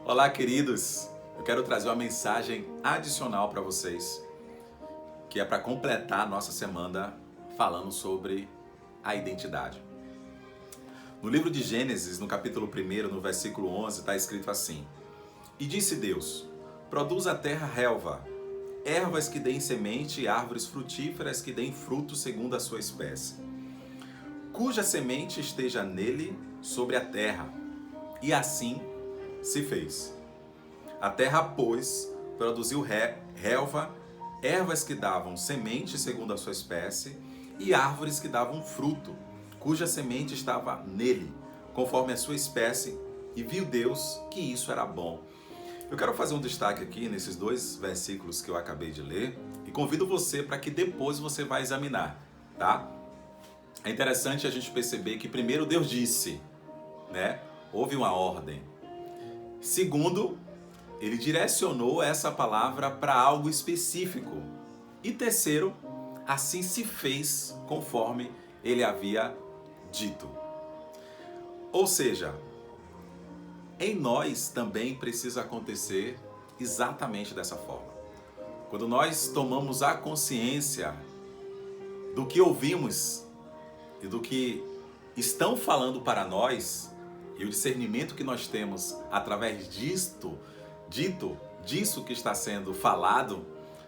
Olá, queridos! Eu quero trazer uma mensagem adicional para vocês, que é para completar a nossa semana falando sobre a identidade. No livro de Gênesis, no capítulo 1, no versículo 11, está escrito assim: E disse Deus: Produz a terra relva, ervas que deem semente e árvores frutíferas que deem fruto segundo a sua espécie, cuja semente esteja nele sobre a terra. E assim se fez. A terra, pois, produziu relva, ervas que davam semente segundo a sua espécie, e árvores que davam fruto, cuja semente estava nele, conforme a sua espécie, e viu Deus que isso era bom. Eu quero fazer um destaque aqui nesses dois versículos que eu acabei de ler, e convido você para que depois você vá examinar, tá? É interessante a gente perceber que primeiro Deus disse, né? Houve uma ordem. Segundo, ele direcionou essa palavra para algo específico. E terceiro, assim se fez conforme ele havia dito. Ou seja, em nós também precisa acontecer exatamente dessa forma. Quando nós tomamos a consciência do que ouvimos e do que estão falando para nós, e o discernimento que nós temos através disso que está sendo falado,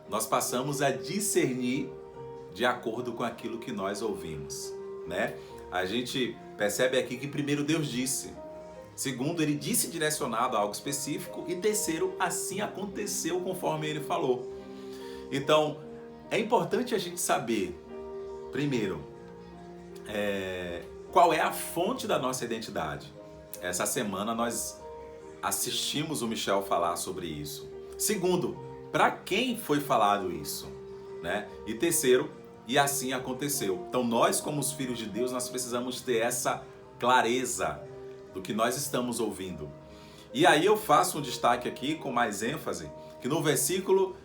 nós passamos a discernir de acordo com aquilo que nós ouvimos, né? A gente percebe aqui que primeiro Deus disse, segundo ele disse direcionado a algo específico, e terceiro, assim aconteceu conforme ele falou. Então, é importante a gente saber, primeiro, qual é a fonte da nossa identidade. Essa semana nós assistimos o Michel falar sobre isso. Segundo, para quem foi falado isso, né? E terceiro, e assim aconteceu. Então nós, como os filhos de Deus, nós precisamos ter essa clareza do que nós estamos ouvindo. E aí eu faço um destaque aqui com mais ênfase, que no versículo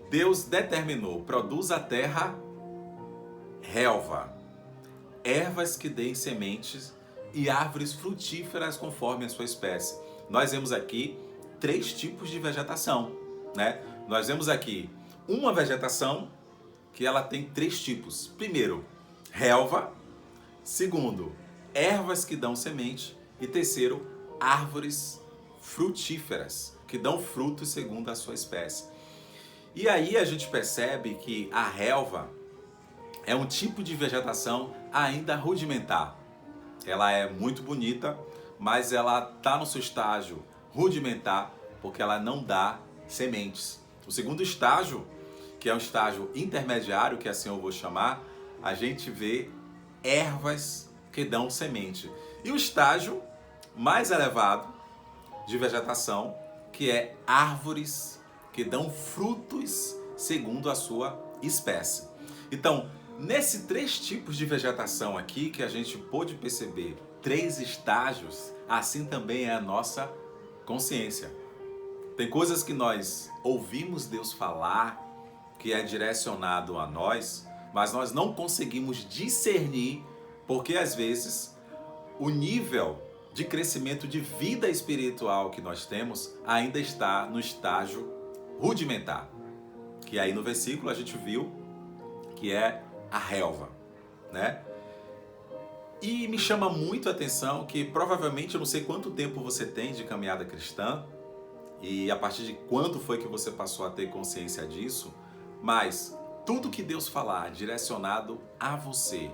Deus determinou: produz a terra relva, ervas que deem sementes e árvores frutíferas conforme a sua espécie. Nós vemos aqui 3 tipos de vegetação, né? Nós vemos aqui uma vegetação que ela tem 3 tipos. Primeiro, relva. Segundo, ervas que dão semente. E terceiro, árvores frutíferas que dão frutos segundo a sua espécie. E aí a gente percebe que a relva é um tipo de vegetação ainda rudimentar. Ela é muito bonita, mas ela está no seu estágio rudimentar porque ela não dá sementes. O segundo estágio, que é um estágio intermediário, que assim eu vou chamar, a gente vê ervas que dão semente. E o estágio mais elevado de vegetação, que é árvores que dão frutos segundo a sua espécie. Então, nesses 3 tipos de vegetação aqui que a gente pôde perceber, 3 estágios, assim também é a nossa consciência. Tem coisas que nós ouvimos Deus falar, que é direcionado a nós, mas nós não conseguimos discernir, porque às vezes o nível de crescimento de vida espiritual que nós temos ainda está no estágio rudimentar, que aí no versículo a gente viu que é a relva, né? E me chama muito a atenção que provavelmente eu não sei quanto tempo você tem de caminhada cristã e a partir de quando foi que você passou a ter consciência disso, mas tudo que Deus falar direcionado a você,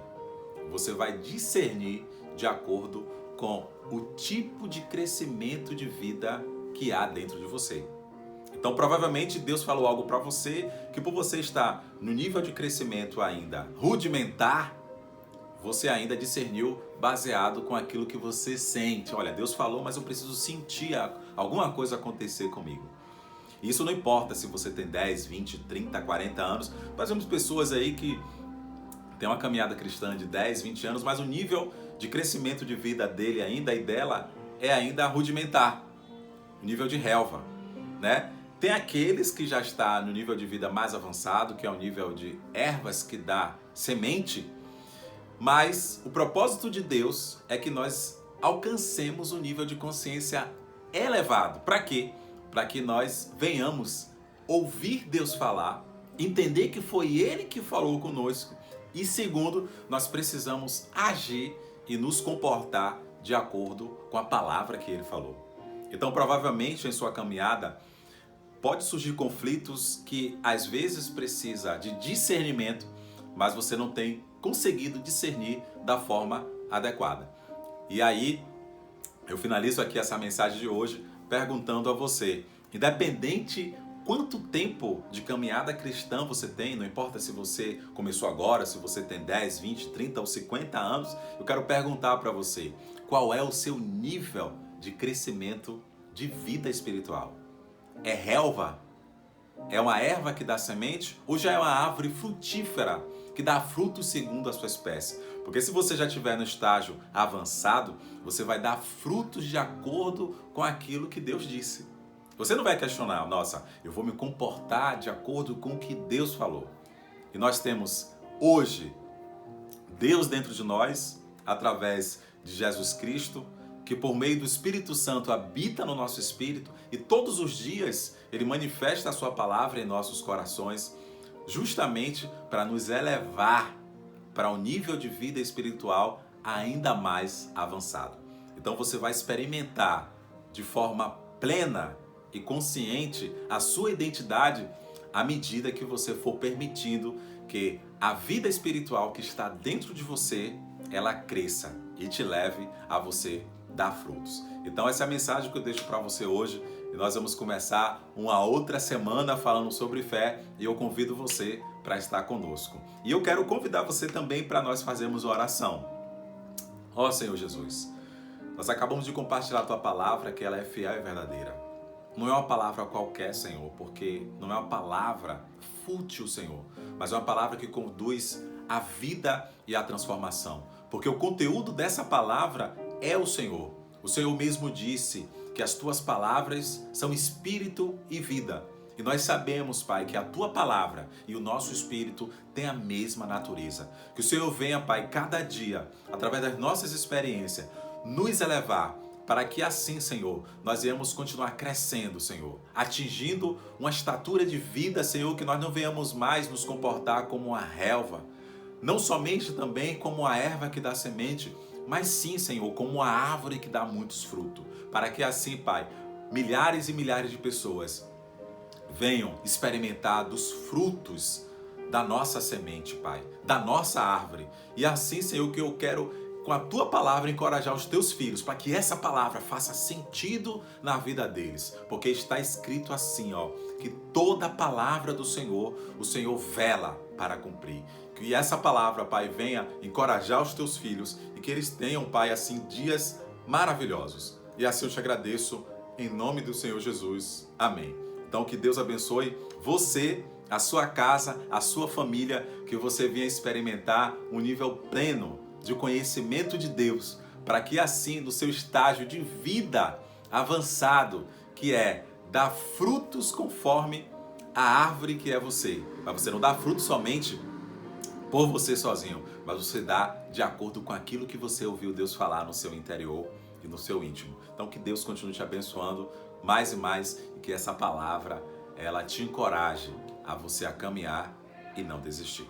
você vai discernir de acordo com o tipo de crescimento de vida que há dentro de você. Então, provavelmente, Deus falou algo para você que por você estar no nível de crescimento ainda rudimentar, você ainda discerniu baseado com aquilo que você sente. Olha, Deus falou, mas eu preciso sentir alguma coisa acontecer comigo. Isso não importa se você tem 10, 20, 30, 40 anos. Nós vemos pessoas aí que têm uma caminhada cristã de 10, 20 anos, mas o nível de crescimento de vida dele ainda e dela é ainda rudimentar. Nível de relva, né? Tem aqueles que já está no nível de vida mais avançado, que é o nível de ervas que dá semente, mas o propósito de Deus é que nós alcancemos o nível de consciência elevado. Para quê? Para que nós venhamos ouvir Deus falar, entender que foi Ele que falou conosco. E segundo, nós precisamos agir e nos comportar de acordo com a palavra que Ele falou. Então, provavelmente, em sua caminhada, pode surgir conflitos que às vezes precisa de discernimento, mas você não tem conseguido discernir da forma adequada. E aí, eu finalizo aqui essa mensagem de hoje perguntando a você, independente quanto tempo de caminhada cristã você tem, não importa se você começou agora, se você tem 10, 20, 30 ou 50 anos, eu quero perguntar para você, qual é o seu nível de crescimento de vida espiritual? É relva? É uma erva que dá semente? Ou já é uma árvore frutífera que dá frutos segundo a sua espécie? Porque se você já estiver no estágio avançado, você vai dar frutos de acordo com aquilo que Deus disse. Você não vai questionar, nossa, eu vou me comportar de acordo com o que Deus falou. E nós temos hoje Deus dentro de nós, através de Jesus Cristo, que por meio do Espírito Santo habita no nosso espírito e todos os dias Ele manifesta a sua palavra em nossos corações, justamente para nos elevar para um nível de vida espiritual ainda mais avançado. Então você vai experimentar de forma plena e consciente a sua identidade à medida que você for permitindo que a vida espiritual que está dentro de você, ela cresça e te leve a você dar frutos. Então essa é a mensagem que eu deixo para você hoje e nós vamos começar uma outra semana falando sobre fé e eu convido você para estar conosco. E eu quero convidar você também para nós fazermos uma oração. Ó Senhor Jesus, nós acabamos de compartilhar a Tua palavra, que ela é fiel e verdadeira. Não é uma palavra qualquer, Senhor, porque não é uma palavra fútil, Senhor, mas é uma palavra que conduz à vida e à transformação. Porque o conteúdo dessa palavra é o Senhor. O Senhor mesmo disse que as Tuas palavras são espírito e vida. E nós sabemos, Pai, que a Tua palavra e o nosso espírito têm a mesma natureza. Que o Senhor venha, Pai, cada dia, através das nossas experiências, nos elevar para que assim, Senhor, nós venhamos continuar crescendo, Senhor, atingindo uma estatura de vida, Senhor, que nós não venhamos mais nos comportar como uma relva, não somente também como a erva que dá semente, mas sim, Senhor, como uma árvore que dá muitos frutos, para que assim, Pai, milhares e milhares de pessoas venham experimentar dos frutos da nossa semente, Pai, da nossa árvore. E assim, Senhor, que eu quero, com a Tua palavra, encorajar os Teus filhos, para que essa palavra faça sentido na vida deles. Porque está escrito assim, ó, que toda palavra do Senhor, o Senhor vela para cumprir. Que essa palavra, Pai, venha encorajar os Teus filhos e que eles tenham, Pai, assim, dias maravilhosos. E assim eu te agradeço, em nome do Senhor Jesus. Amém. Então que Deus abençoe você, a sua casa, a sua família, que você venha experimentar um nível pleno de conhecimento de Deus, para que assim, no seu estágio de vida avançado, que é dar frutos conforme a árvore que é você. Mas você não dá frutos somente por você sozinho, mas você dá de acordo com aquilo que você ouviu Deus falar no seu interior e no seu íntimo. Então que Deus continue te abençoando mais e mais e que essa palavra ela te encoraje a você a caminhar e não desistir.